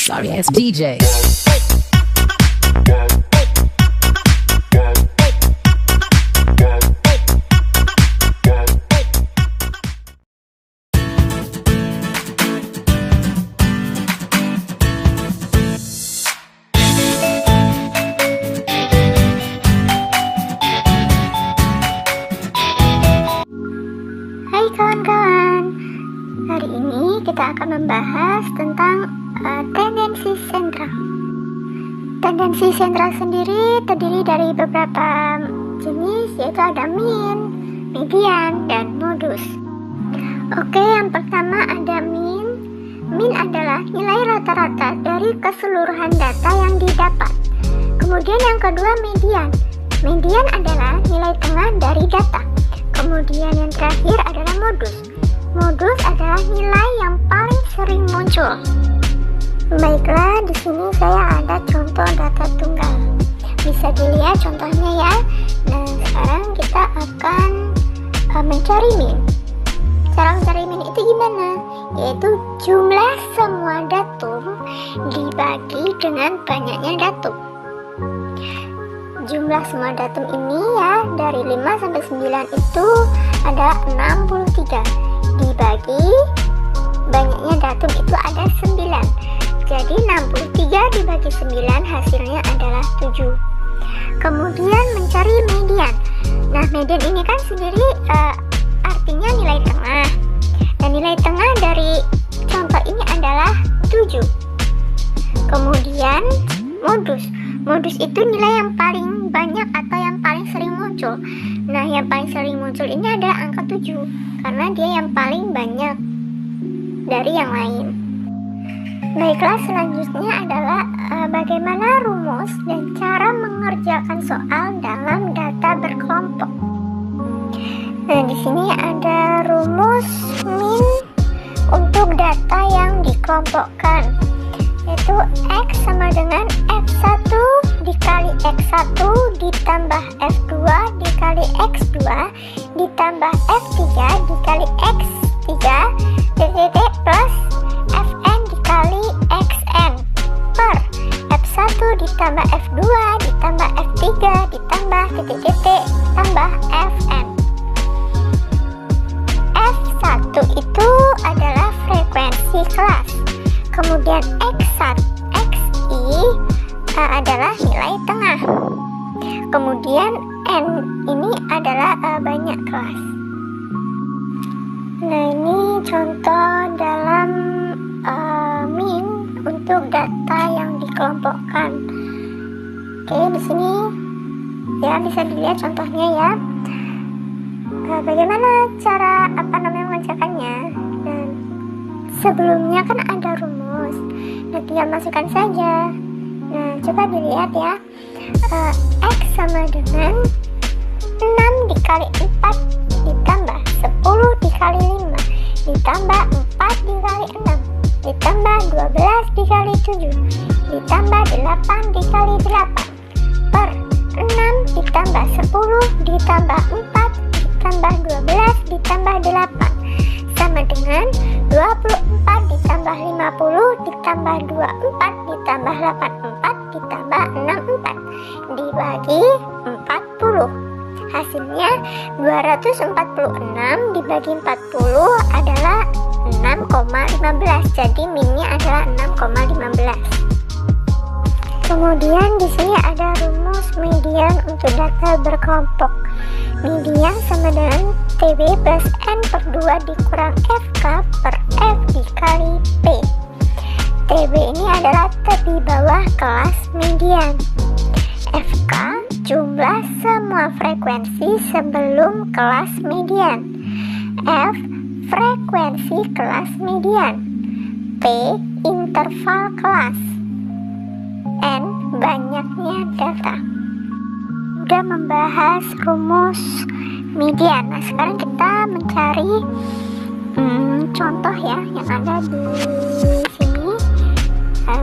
Sorry ass DJ. Hai kawan-kawan, hari ini kita akan membahas tentang tendensi sentral. Tendensi sentral sendiri terdiri dari beberapa jenis, yaitu ada mean, median, dan modus. Oke, yang pertama ada mean. Mean adalah nilai rata-rata dari keseluruhan data yang didapat. Kemudian yang kedua median. Median adalah nilai tengah dari data. Kemudian yang terakhir adalah modus. Modus adalah nilai yang paling sering muncul. Baiklah, di sini saya ada contoh data tunggal. Bisa dilihat contohnya ya. Nah, sekarang kita akan mencari mean. Cara mencari mean itu gimana? Yaitu jumlah semua datum dibagi dengan banyaknya datum. Jumlah semua datum ini ya, dari 5 sampai 9 itu ada 63. Dibagi banyaknya datum itu ada 9. Jadi 63 dibagi 9 hasilnya adalah 7. Kemudian mencari median. Nah, median ini kan sendiri artinya nilai tengah. Dan nilai tengah dari contoh ini adalah 7. Kemudian modus. Modus itu nilai yang paling banyak atau yang paling sering muncul. Nah, yang paling sering muncul ini adalah angka 7 karena dia yang paling banyak dari yang lain. Baiklah, selanjutnya adalah bagaimana rumus dan cara mengerjakan soal dalam data berkelompok. Nah, di sini ada rumus mean untuk data yang dikelompokkan, yaitu X sama dengan F1 dikali X1 ditambah F2 dikali X2 ditambah F3 dikali X3 titik plus Fn dikali Xn per F1 ditambah F2 ditambah F3 ditambah titik tambah Fn. F1 itu adalah frekuensi kelas. Kemudian Xi adalah nilai tengah. Kemudian N ini adalah banyak kelas. Nah, ini contoh dalam mean untuk data yang dikelompokkan. Oke, di sini ya bisa dilihat contohnya ya. Bagaimana cara mengerjakannya? Dan sebelumnya kan ada rumus. Nah, tinggal masukkan saja. Nah, coba dilihat ya. X sama dengan 6 dikali 4 ditambah 10 dikali 5 ditambah 4 dikali 6 ditambah 12 dikali 7 ditambah 8 dikali 8 per 6 ditambah 10 ditambah 4 ditambah 12 ditambah 8 sama dengan 24 ditambah 50 ditambah 24 ditambah 84 ditambah 64 dibagi 40. Hasilnya 246 dibagi 40 adalah 6,15. Jadi minnya adalah 6,15. Kemudian di sini ada rumus median untuk data berkelompok. Median sama dengan TB plus N per 2 dikurang FK per F dikali P. TB ini adalah tepi bawah kelas median. FK jumlah semua frekuensi sebelum kelas median. F frekuensi kelas median. P interval kelas. N banyaknya data. Sudah membahas rumus median. Nah, sekarang kita mencari contoh ya yang ada di sini.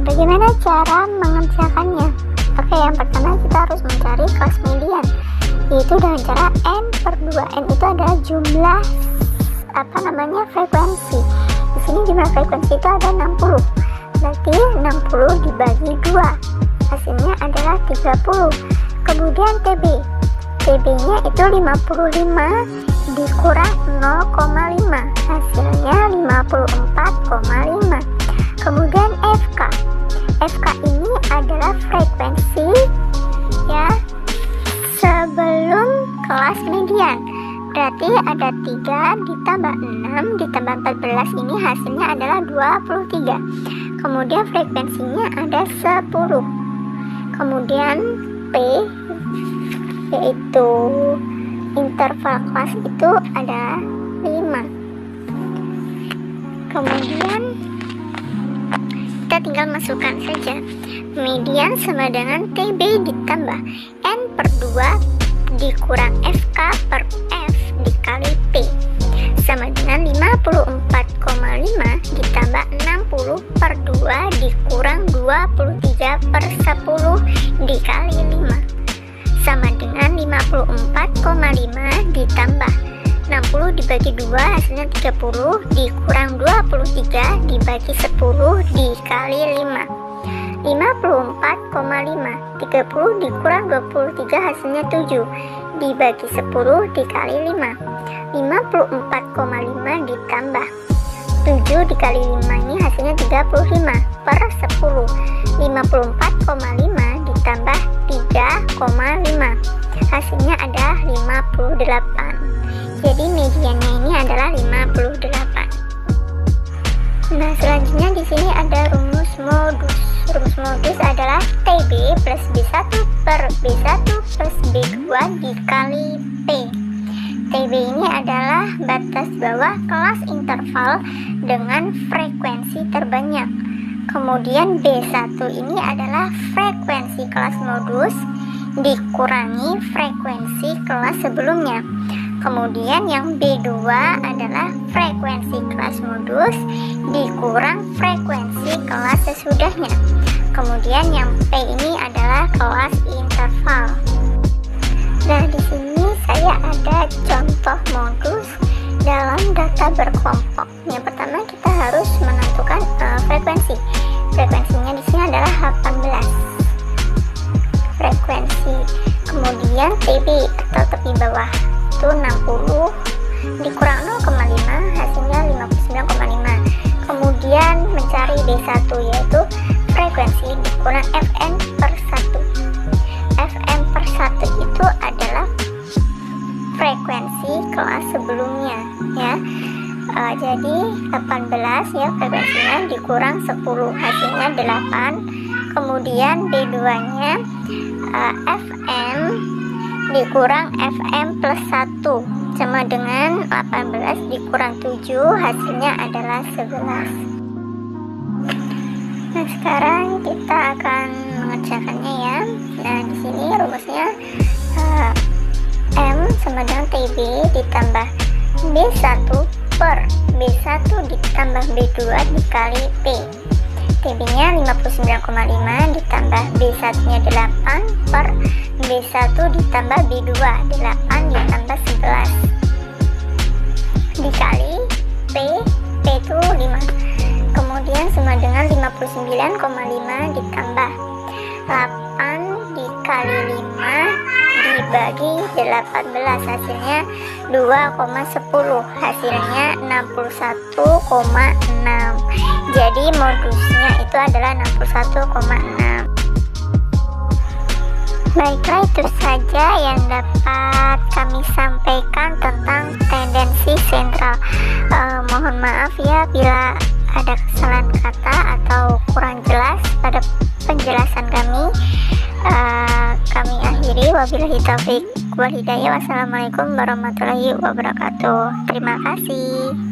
Bagaimana cara mengerjakannya? Oke, yang pertama kita harus mencari kelas median, yaitu dengan cara N per 2. N itu adalah jumlah frekuensi. Di sini jumlah frekuensi itu ada 60. berarti 60 dibagi 2, hasilnya adalah 30. Kemudian TB nya itu 55 dikurang 0,5, hasilnya 54,5. Kemudian FK ini adalah frekuensi ya sebelum kelas median, berarti ada 3 ditambah 6 ditambah 14, ini hasilnya adalah 23. Kemudian frekuensinya ada 10. Kemudian P yaitu interval kelas itu ada 5. Kemudian kita tinggal masukkan saja. Median sama dengan TB ditambah N per 2 dikurang FK per F dikali P sama dengan 54,5 ditambah 60 per 2 dikurang 23 per 10 dikali 5 sama dengan 54,5 ditambah 60 dibagi 2 hasilnya 30 dikurang 23 dibagi 10 dikali 5. 54,5, 30 dikurang 23 hasilnya 7 dibagi 10 dikali 5. 54,5 ditambah 7 dikali 5 ini hasilnya 35 per 10. 54,5 ditambah 3,5 hasilnya ada 58. Jadi mediannya ini adalah 58. Nah, selanjutnya di sini ada rumus modus. Rumus modus adalah TB plus B1 per B1 plus B2 dikali P. TB ini adalah batas bawah kelas interval dengan frekuensi terbanyak. Kemudian B1 ini adalah frekuensi kelas modus dikurangi frekuensi kelas sebelumnya. Kemudian yang B2 adalah frekuensi kelas modus dikurang frekuensi kelas sesudahnya. Kemudian yang P ini adalah kelas interval. Nah, di sini saya ada contoh modus dalam data berkelompok. Yang pertama kita harus menentukan frekuensi. Frekuensinya di sini adalah 18. Frekuensi. Kemudian TB atau tepi bawah itu 60 dikurang 0,5 hasilnya 59,5. Kemudian mencari B1 yaitu frekuensi dikurang Fn per 1. Fn per 1 itu adalah frekuensi kelas sebelumnya ya. Jadi 18 ya frekuensinya dikurang 10 hasilnya 8. Kemudian B2 nya Fm dikurang Fm plus 1 sama dengan 18 dikurang 7 hasilnya adalah 11. Nah, sekarang kita akan mengerjakannya ya. Nah, di sini rumusnya M sama dengan TB ditambah B1 per B1 ditambah B2 dikali P. TB nya 59,5 ditambah B1 nya 8 per B1 ditambah B2 8 ditambah 11 dikali P itu 5. Kemudian sama dengan 59,5 ditambah 8 dikali 5 dibagi 18 hasilnya 2,10 hasilnya 61,6. Jadi modusnya itu adalah 61,6. Baiklah, itu saja yang dapat kami sampaikan tentang tendensi sentral. Mohon maaf ya bila ada kesalahan kata atau kurang jelas pada penjelasan kami. Kami akhiri, wabillahi taufik wal hidayah. Wassalamualaikum warahmatullahi wabarakatuh. Terima kasih.